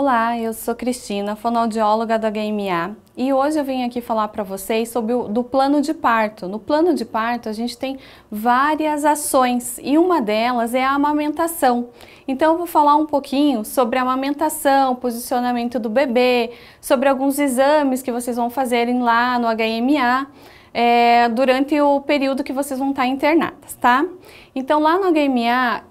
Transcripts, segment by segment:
Olá, eu sou Cristina, fonoaudióloga da HMA, e hoje eu vim aqui falar para vocês sobre do plano de parto. No plano de parto a gente tem várias ações e uma delas é a amamentação. Então eu vou falar um pouquinho sobre a amamentação, posicionamento do bebê, sobre alguns exames que vocês vão fazerem lá no HMA durante o período que vocês vão estar internadas, tá? Então lá no HMA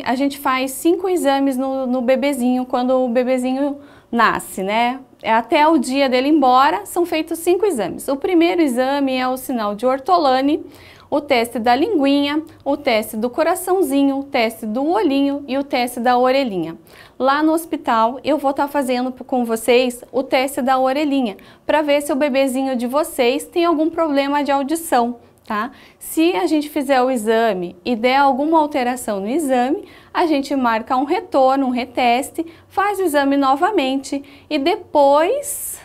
a gente faz 5 exames no bebezinho quando o bebezinho nasce, né? Até o dia dele ir embora são feitos 5 exames. O primeiro exame é o sinal de Ortolani, o teste da linguinha, o teste do coraçãozinho, o teste do olhinho e o teste da orelhinha. Lá no hospital eu vou estar fazendo com vocês o teste da orelhinha para ver se o bebezinho de vocês tem algum problema de audição, tá? Se a gente fizer o exame e der alguma alteração no exame, a gente marca um retorno, um reteste, faz o exame novamente e depois,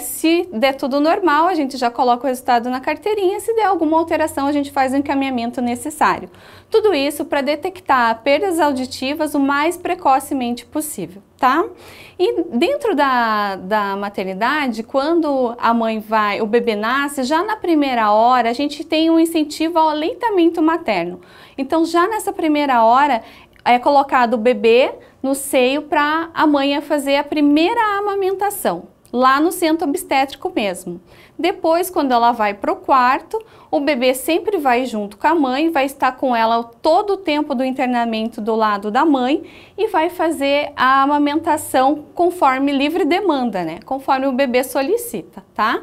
se der tudo normal, a gente já coloca o resultado na carteirinha. Se der alguma alteração, a gente faz o encaminhamento necessário. Tudo isso para detectar perdas auditivas o mais precocemente possível, tá? E dentro da maternidade, quando o bebê nasce, já na primeira hora, a gente tem um incentivo ao aleitamento materno. Então, já nessa primeira hora, é colocado o bebê no seio para a mãe fazer a primeira amamentação, lá no centro obstétrico mesmo. Depois, quando ela vai para o quarto, o bebê sempre vai junto com a mãe, vai estar com ela todo o tempo do internamento do lado da mãe e vai fazer a amamentação conforme livre demanda, né? Conforme o bebê solicita, tá?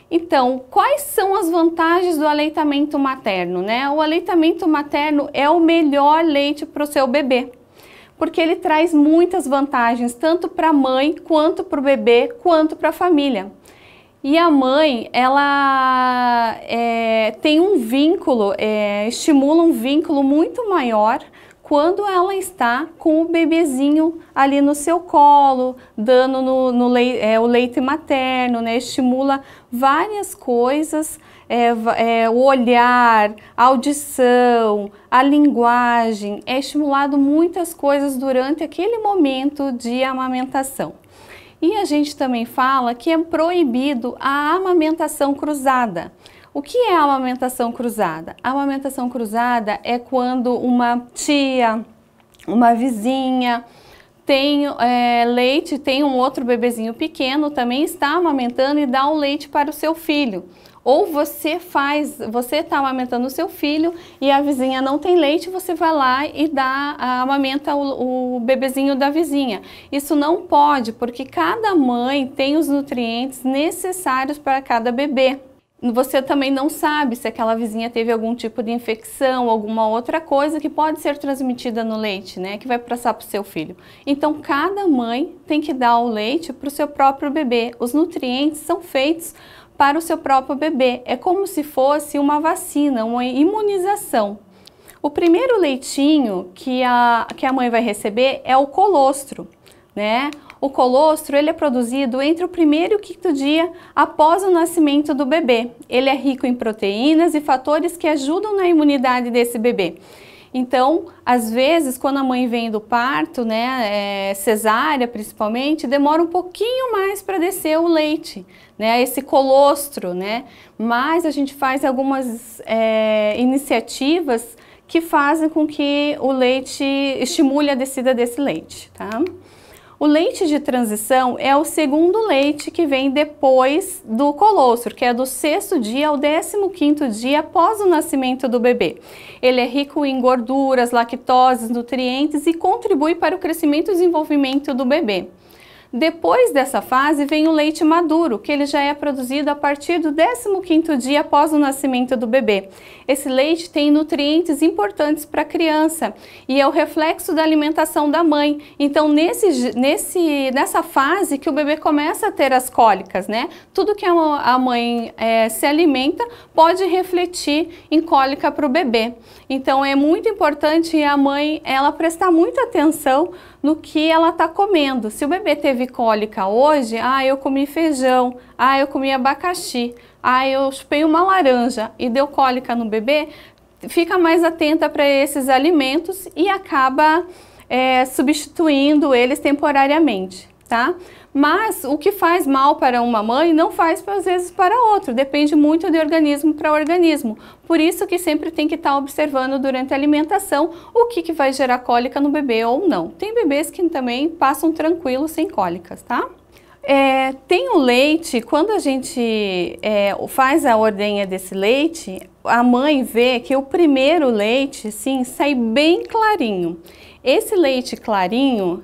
Então, quais são as vantagens do aleitamento materno, né? O aleitamento materno é o melhor leite para o seu bebê, porque ele traz muitas vantagens, tanto para a mãe, quanto para o bebê, quanto para a família. E a mãe, ela tem um vínculo, estimula um vínculo muito maior quando ela está com o bebezinho ali no seu colo, dando o leite materno, né? Estimula várias coisas, o olhar, a audição, a linguagem, é estimulado muitas coisas durante aquele momento de amamentação. E a gente também fala que é proibido a amamentação cruzada. O que é a amamentação cruzada? A amamentação cruzada é quando uma tia, uma vizinha tem leite, tem um outro bebezinho pequeno, também está amamentando e dá o leite para o seu filho. Ou você está amamentando o seu filho e a vizinha não tem leite, você vai lá e amamenta o bebezinho da vizinha. Isso não pode, porque cada mãe tem os nutrientes necessários para cada bebê. Você também não sabe se aquela vizinha teve algum tipo de infecção, alguma outra coisa que pode ser transmitida no leite, né? Que vai passar para o seu filho. Então, cada mãe tem que dar o leite para o seu próprio bebê. Os nutrientes são feitos para o seu próprio bebê. É como se fosse uma vacina, uma imunização. O primeiro leitinho que a mãe vai receber é o colostro, né? O colostro, ele é produzido entre o primeiro e o 5º dia após o nascimento do bebê. Ele é rico em proteínas e fatores que ajudam na imunidade desse bebê. Então, às vezes, quando a mãe vem do parto, né, cesárea principalmente, demora um pouquinho mais para descer o leite, né, esse colostro, né? Mas a gente faz algumas iniciativas que fazem com que o leite estimule a descida desse leite, tá? O leite de transição é o segundo leite que vem depois do colostro, que é do 6º dia ao 15º dia após o nascimento do bebê. Ele é rico em gorduras, lactoses, nutrientes e contribui para o crescimento e desenvolvimento do bebê. Depois dessa fase vem o leite maduro, que ele já é produzido a partir do 15º dia após o nascimento do bebê. Esse leite tem nutrientes importantes para a criança e é o reflexo da alimentação da mãe. Então, nessa fase que o bebê começa a ter as cólicas, né? Tudo que a mãe se alimenta pode refletir em cólica para o bebê. Então, é muito importante a mãe prestar muita atenção no que ela está comendo. Se o bebê teve cólica hoje, eu comi feijão, eu comi abacaxi, eu chupei uma laranja e deu cólica no bebê, fica mais atenta para esses alimentos e acaba substituindo eles temporariamente, tá? Mas o que faz mal para uma mãe não faz às vezes para outra, depende muito de organismo para organismo. Por isso que sempre tem que estar observando durante a alimentação o que vai gerar cólica no bebê ou não. Tem bebês que também passam tranquilos sem cólicas, tá? Tem o leite, quando a gente faz a ordenha desse leite, a mãe vê que o primeiro leite, sim, sai bem clarinho. Esse leite clarinho,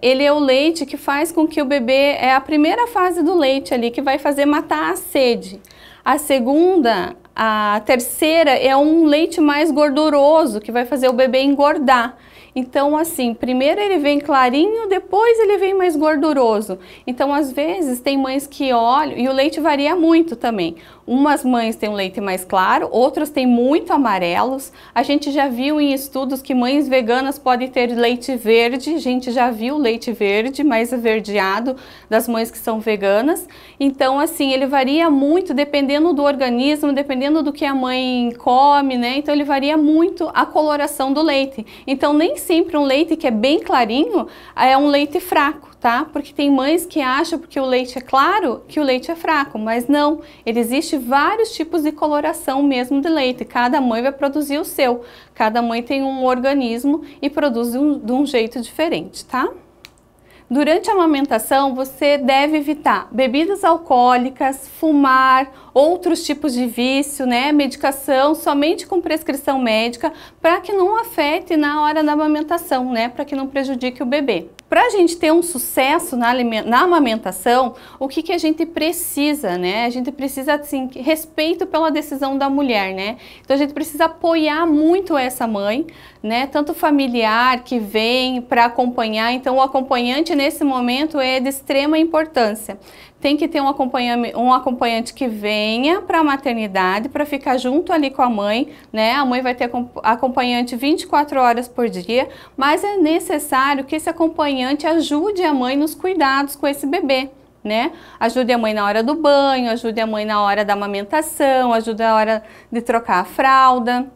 ele é o leite que faz com que o bebê, é a primeira fase do leite ali, que vai fazer matar a sede. A segunda, a terceira é um leite mais gorduroso, que vai fazer o bebê engordar. Então, assim, primeiro ele vem clarinho, depois ele vem mais gorduroso. Então, às vezes, tem mães que olham, e o leite varia muito também. Umas mães têm um leite mais claro, outras têm muito amarelos. A gente já viu em estudos que mães veganas podem ter leite verde. A gente já viu leite verde, mais averdeado, das mães que são veganas. Então, assim, ele varia muito dependendo do organismo, dependendo do que a mãe come, né? Então, ele varia muito a coloração do leite. Então, nem sempre um leite que é bem clarinho é um leite fraco, tá? Porque tem mães que acham porque o leite é claro que o leite é fraco, mas não. Existe vários tipos de coloração mesmo de leite. Cada mãe vai produzir o seu. Cada mãe tem um organismo e produz de um jeito diferente, tá? Durante a amamentação, você deve evitar bebidas alcoólicas, fumar, outros tipos de vício, né? Medicação somente com prescrição médica, para que não afete na hora da amamentação, né? Para que não prejudique o bebê. Para a gente ter um sucesso na amamentação, o que a gente precisa, né? A gente precisa, assim, respeito pela decisão da mulher, né? Então a gente precisa apoiar muito essa mãe, né? Tanto familiar que vem para acompanhar. Então o acompanhante nesse momento é de extrema importância. Tem que ter um acompanhante que venha para a maternidade para ficar junto ali com a mãe, né? A mãe vai ter acompanhante 24 horas por dia, mas é necessário que esse acompanhante ajude a mãe nos cuidados com esse bebê, né? Ajude a mãe na hora do banho, ajude a mãe na hora da amamentação, ajude na hora de trocar a fralda,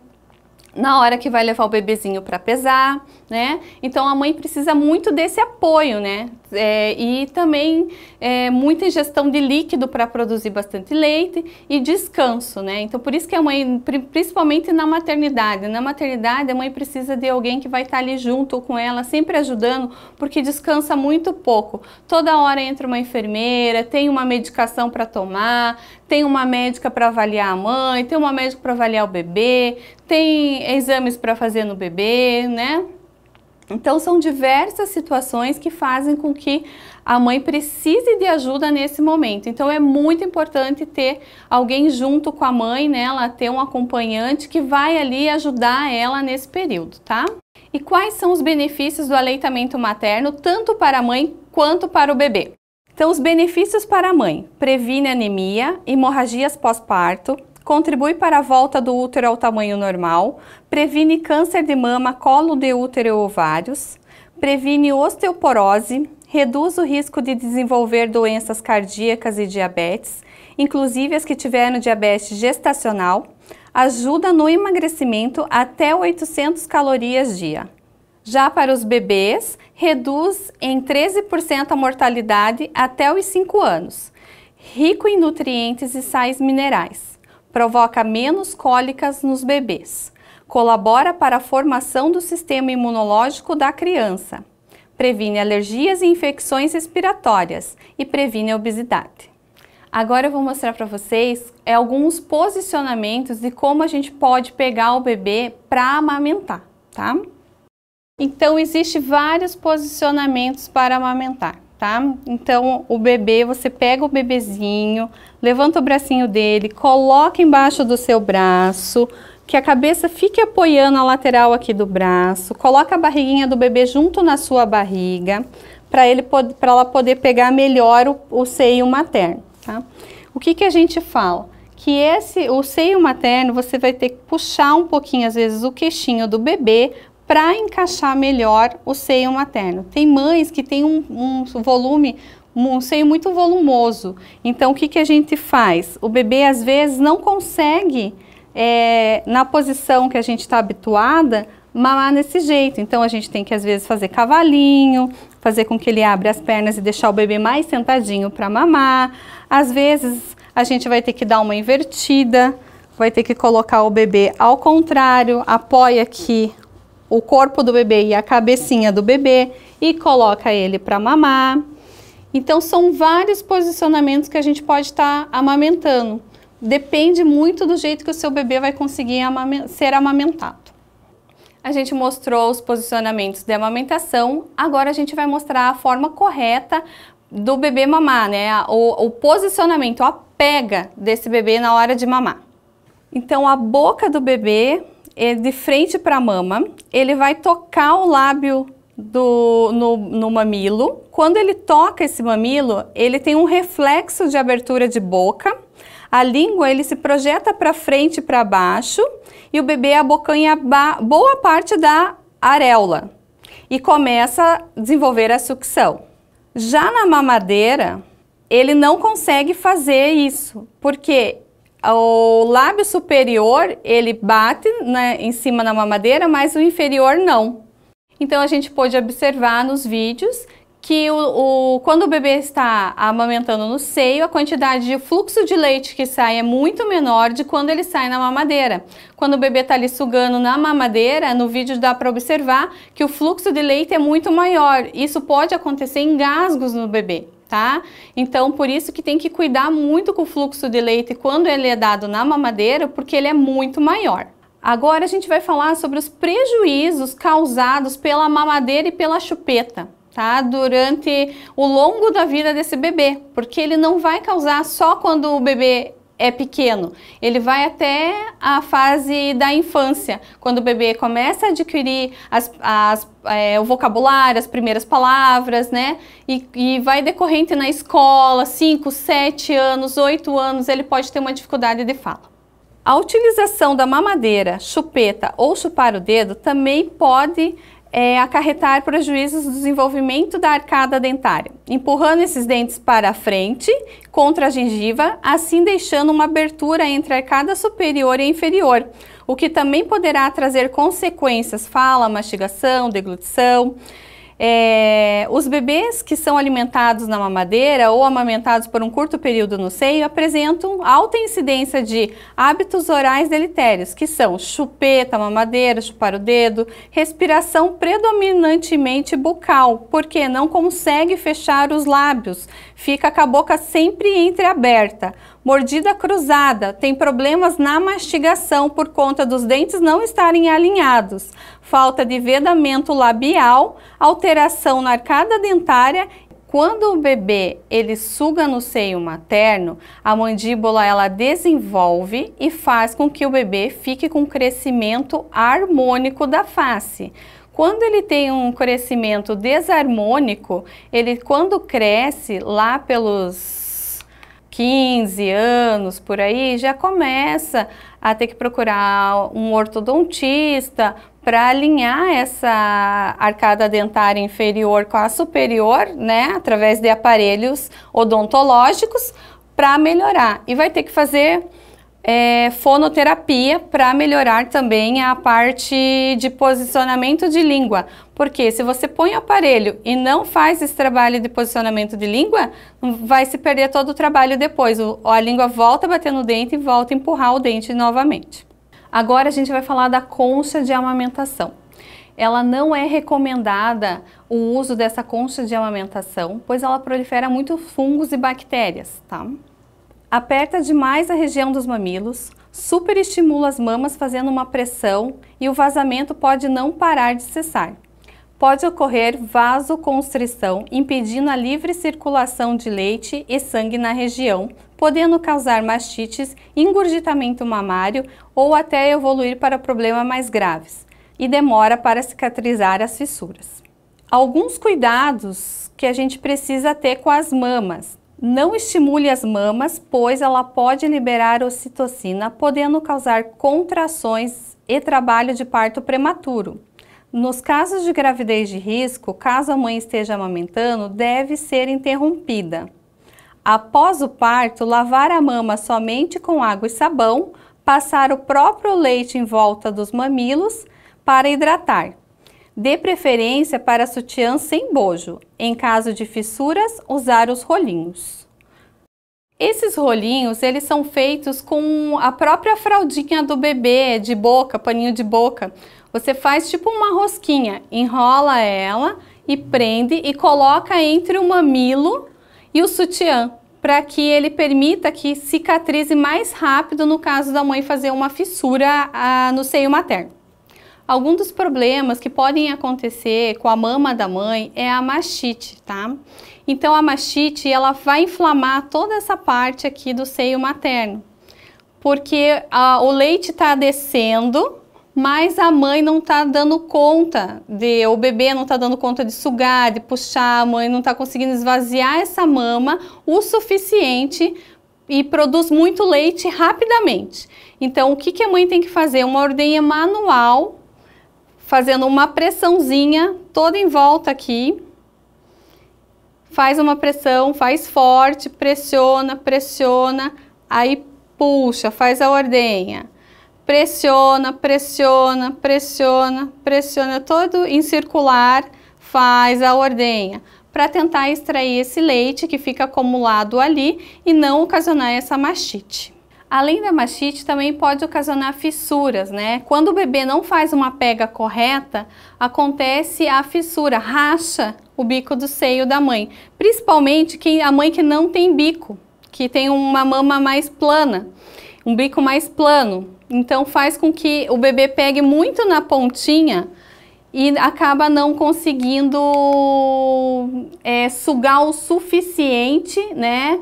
na hora que vai levar o bebezinho para pesar, né? Então a mãe precisa muito desse apoio, né? E também muita ingestão de líquido para produzir bastante leite e descanso, né? Então por isso que a mãe, principalmente na maternidade, a mãe precisa de alguém que vai estar ali junto com ela, sempre ajudando, porque descansa muito pouco. Toda hora entra uma enfermeira, tem uma medicação para tomar, tem uma médica para avaliar a mãe, tem uma médica para avaliar o bebê, tem exames para fazer no bebê, né? Então são diversas situações que fazem com que a mãe precise de ajuda nesse momento. Então é muito importante ter alguém junto com a mãe, né? Ela ter um acompanhante que vai ali ajudar ela nesse período, tá? E quais são os benefícios do aleitamento materno, tanto para a mãe quanto para o bebê? Então os benefícios para a mãe: previne anemia, hemorragias pós-parto, contribui para a volta do útero ao tamanho normal, previne câncer de mama, colo de útero e ovários, previne osteoporose, reduz o risco de desenvolver doenças cardíacas e diabetes, inclusive as que tiveram diabetes gestacional, ajuda no emagrecimento até 800 calorias dia. Já para os bebês, reduz em 13% a mortalidade até os 5 anos, rico em nutrientes e sais minerais. Provoca menos cólicas nos bebês, colabora para a formação do sistema imunológico da criança, previne alergias e infecções respiratórias e previne a obesidade. Agora eu vou mostrar para vocês alguns posicionamentos de como a gente pode pegar o bebê para amamentar, tá? Então existem vários posicionamentos para amamentar. Tá? Então o bebê, você pega o bebezinho, levanta o bracinho dele, coloca embaixo do seu braço, que a cabeça fique apoiando a lateral aqui do braço, coloca a barriguinha do bebê junto na sua barriga, para ela poder pegar melhor o seio materno, tá? O que a gente fala? Que o seio materno, você vai ter que puxar um pouquinho, às vezes, o queixinho do bebê, para encaixar melhor o seio materno. Tem mães que têm um seio muito volumoso. Então, o que a gente faz? O bebê, às vezes, não consegue, na posição que a gente está habituada, mamar desse jeito. Então a gente tem que às vezes fazer cavalinho, fazer com que ele abra as pernas e deixar o bebê mais sentadinho para mamar. Às vezes a gente vai ter que dar uma invertida, vai ter que colocar o bebê ao contrário, apoia aqui o corpo do bebê e a cabecinha do bebê e coloca ele para mamar. Então são vários posicionamentos que a gente pode estar amamentando. Depende muito do jeito que o seu bebê vai conseguir ser amamentado. A gente mostrou os posicionamentos de amamentação, agora a gente vai mostrar a forma correta do bebê mamar, né? O posicionamento, a pega desse bebê na hora de mamar. Então a boca do bebê é de frente para a mama, ele vai tocar o lábio no mamilo. Quando ele toca esse mamilo, ele tem um reflexo de abertura de boca. A língua ele se projeta para frente e para baixo e o bebê abocanha boa parte da areola e começa a desenvolver a sucção. Já na mamadeira, ele não consegue fazer isso, porque o lábio superior ele bate, né, em cima da mamadeira, mas o inferior não. Então a gente pode observar nos vídeos que quando o bebê está amamentando no seio, a quantidade de fluxo de leite que sai é muito menor de quando ele sai na mamadeira. Quando o bebê está ali sugando na mamadeira, no vídeo dá para observar que o fluxo de leite é muito maior. Isso pode acontecer em engasgos no bebê, tá? Então, por isso que tem que cuidar muito com o fluxo de leite quando ele é dado na mamadeira, porque ele é muito maior. Agora a gente vai falar sobre os prejuízos causados pela mamadeira e pela chupeta, tá? Durante o longo da vida desse bebê, porque ele não vai causar só quando o bebê é pequeno, ele vai até a fase da infância, quando o bebê começa a adquirir o vocabulário, as primeiras palavras, né? E vai decorrente na escola, 5, 7 anos, 8 anos, ele pode ter uma dificuldade de fala. A utilização da mamadeira, chupeta ou chupar o dedo também pode acarretar prejuízos no desenvolvimento da arcada dentária, empurrando esses dentes para a frente, contra a gengiva, assim deixando uma abertura entre a arcada superior e inferior, o que também poderá trazer consequências, fala, mastigação, deglutição. Os bebês que são alimentados na mamadeira ou amamentados por um curto período no seio apresentam alta incidência de hábitos orais deletérios, que são chupeta, mamadeira, chupar o dedo, respiração predominantemente bucal, porque não consegue fechar os lábios, fica com a boca sempre entreaberta, mordida cruzada, tem problemas na mastigação por conta dos dentes não estarem alinhados, falta de vedamento labial, alteração na arcada dentária. Quando o bebê ele suga no seio materno, a mandíbula ela desenvolve e faz com que o bebê fique com um crescimento harmônico da face. Quando ele tem um crescimento desarmônico, ele quando cresce lá pelos 15 anos, por aí, já começa a ter que procurar um ortodontista para alinhar essa arcada dentária inferior com a superior, né, através de aparelhos odontológicos para melhorar. E vai ter que fazer fonoterapia para melhorar também a parte de posicionamento de língua. Porque se você põe o aparelho e não faz esse trabalho de posicionamento de língua, vai se perder todo o trabalho depois. A língua volta a bater no dente e volta a empurrar o dente novamente. Agora a gente vai falar da concha de amamentação. Ela não é recomendada o uso dessa concha de amamentação, pois ela prolifera muito fungos e bactérias, tá? Aperta demais a região dos mamilos, superestimula as mamas fazendo uma pressão e o vazamento pode não parar de cessar. Pode ocorrer vasoconstrição, impedindo a livre circulação de leite e sangue na região, podendo causar mastites, engurgitamento mamário ou até evoluir para problemas mais graves, e demora para cicatrizar as fissuras. Alguns cuidados que a gente precisa ter com as mamas. Não estimule as mamas, pois ela pode liberar ocitocina, podendo causar contrações e trabalho de parto prematuro. Nos casos de gravidez de risco, caso a mãe esteja amamentando, deve ser interrompida. Após o parto, lavar a mama somente com água e sabão, passar o próprio leite em volta dos mamilos, para hidratar. Dê preferência para sutiã sem bojo. Em caso de fissuras, usar os rolinhos. Esses rolinhos, eles são feitos com a própria fraldinha do bebê, de boca, paninho de boca. Você faz tipo uma rosquinha, enrola ela e prende e coloca entre o mamilo e o sutiã, para que ele permita que cicatrize mais rápido no caso da mãe fazer uma fissura no seio materno. Alguns dos problemas que podem acontecer com a mama da mãe é a mastite, tá? Então a mastite, ela vai inflamar toda essa parte aqui do seio materno, porque o leite está descendo, mas a mãe não está dando conta, o bebê não está dando conta de sugar, de puxar, a mãe não está conseguindo esvaziar essa mama o suficiente e produz muito leite rapidamente. Então o que a mãe tem que fazer? Uma ordenha manual, fazendo uma pressãozinha toda em volta aqui. Faz uma pressão, faz forte, pressiona, pressiona, aí puxa, faz a ordenha. Pressiona, pressiona, pressiona, pressiona, todo em circular, faz a ordenha, para tentar extrair esse leite que fica acumulado ali e não ocasionar essa mastite. Além da mastite, também pode ocasionar fissuras, né? Quando o bebê não faz uma pega correta, acontece a fissura, racha o bico do seio da mãe. Principalmente a mãe que não tem bico, que tem uma mama mais plana, um bico mais plano. Então faz com que o bebê pegue muito na pontinha e acaba não conseguindo sugar o suficiente, né?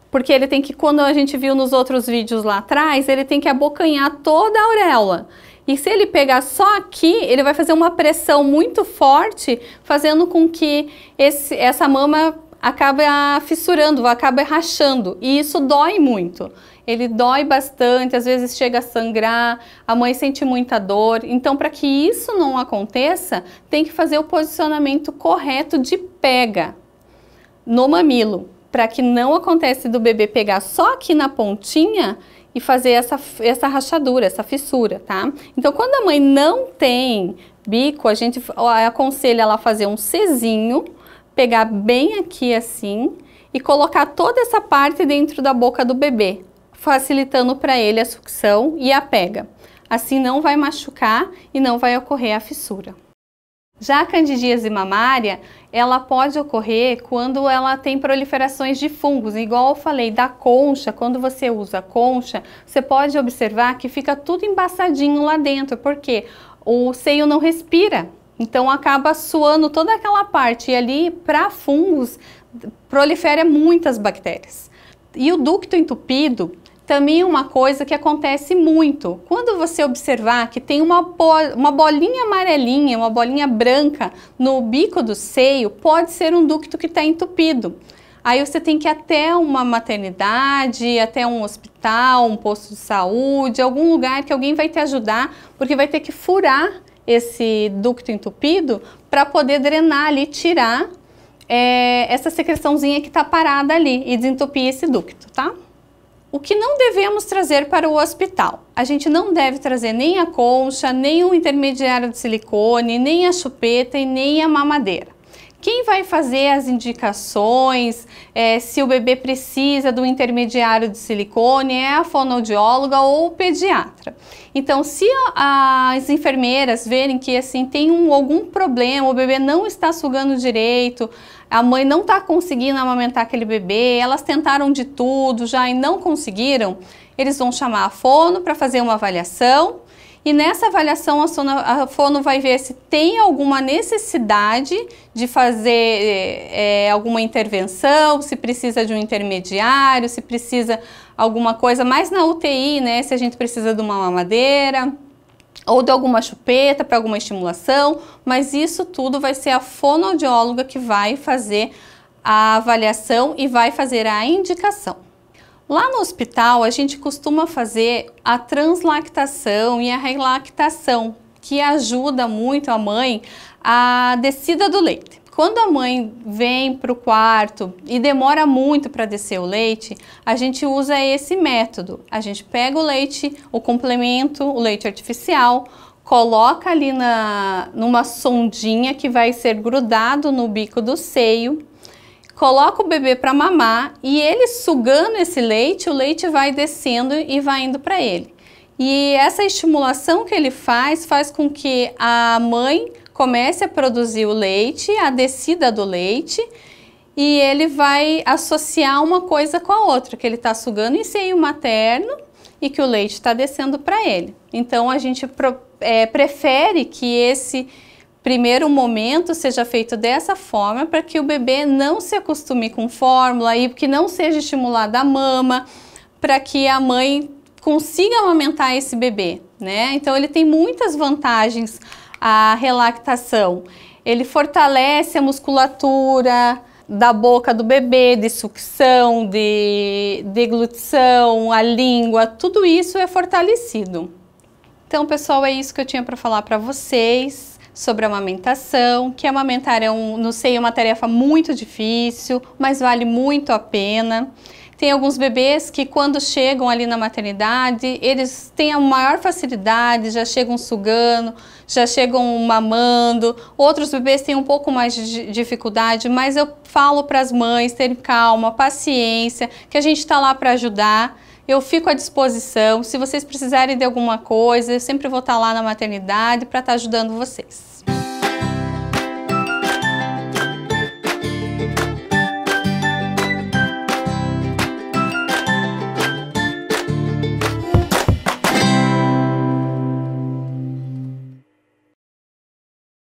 Porque ele tem que, quando a gente viu nos outros vídeos lá atrás, ele tem que abocanhar toda a auréola. E se ele pegar só aqui, ele vai fazer uma pressão muito forte, fazendo com que essa mama acabe fissurando, acabe rachando. E isso dói muito. Ele dói bastante, às vezes chega a sangrar, a mãe sente muita dor. Então, para que isso não aconteça, tem que fazer o posicionamento correto de pega no mamilo, para que não aconteça do bebê pegar só aqui na pontinha e fazer essa rachadura, essa fissura, tá? Então, quando a mãe não tem bico, a gente aconselha ela a fazer um Czinho, pegar bem aqui assim e colocar toda essa parte dentro da boca do bebê, facilitando para ele a sucção e a pega. Assim não vai machucar e não vai ocorrer a fissura. Já a candidíase mamária, ela pode ocorrer quando ela tem proliferações de fungos, igual eu falei da concha. Quando você usa a concha, você pode observar que fica tudo embaçadinho lá dentro, porque o seio não respira, então acaba suando toda aquela parte e ali para fungos prolifera muitas bactérias. E o ducto entupido também é uma coisa que acontece muito. Quando você observar que tem uma bolinha amarelinha, uma bolinha branca no bico do seio, pode ser um ducto que está entupido. Aí você tem que ir até uma maternidade, até um hospital, um posto de saúde, algum lugar que alguém vai te ajudar, porque vai ter que furar esse ducto entupido para poder drenar ali, tirar essa secreçãozinha que está parada ali e desentupir esse ducto, tá? O que não devemos trazer para o hospital? A gente não deve trazer nem a concha, nem o intermediário de silicone, nem a chupeta e nem a mamadeira. Quem vai fazer as indicações, se o bebê precisa do intermediário de silicone, é a fonoaudióloga ou o pediatra. Então, se as enfermeiras verem que assim tem algum problema, o bebê não está sugando direito, a mãe não está conseguindo amamentar aquele bebê, elas tentaram de tudo já e não conseguiram, eles vão chamar a fono para fazer uma avaliação. E nessa avaliação a fono vai ver se tem alguma necessidade de fazer alguma intervenção, se precisa de um intermediário, se precisa alguma coisa mais na UTI, né? Se a gente precisa de uma mamadeira ou de alguma chupeta para alguma estimulação, mas isso tudo vai ser a fonoaudióloga que vai fazer a avaliação e vai fazer a indicação. Lá no hospital, a gente costuma fazer a translactação e a relactação, que ajuda muito a mãe a descida do leite. Quando a mãe vem para o quarto e demora muito para descer o leite, a gente usa esse método. A gente pega o leite, o complemento, o leite artificial, coloca ali numa sondinha que vai ser grudado no bico do seio, coloca o bebê para mamar e ele sugando esse leite, o leite vai descendo e vai indo para ele. E essa estimulação que ele faz com que a mãe comece a produzir o leite, a descida do leite, e ele vai associar uma coisa com a outra, que ele está sugando em seio materno e que o leite está descendo para ele. Então a gente prefere que esse primeiro momento seja feito dessa forma para que o bebê não se acostume com fórmula e que não seja estimulada a mama, para que a mãe consiga amamentar esse bebê, né? Então ele tem muitas vantagens a relactação. Ele fortalece a musculatura da boca do bebê, de sucção, de deglutição, a língua, tudo isso é fortalecido. Então, pessoal, é isso que eu tinha para falar para vocês sobre a amamentação, que amamentar no seio é uma tarefa muito difícil, mas vale muito a pena. Tem alguns bebês que quando chegam ali na maternidade, eles têm a maior facilidade, já chegam sugando, já chegam mamando. Outros bebês têm um pouco mais de dificuldade, mas eu falo para as mães terem calma, paciência, que a gente está lá para ajudar. Eu fico à disposição. Se vocês precisarem de alguma coisa, eu sempre vou estar lá na maternidade para estar ajudando vocês.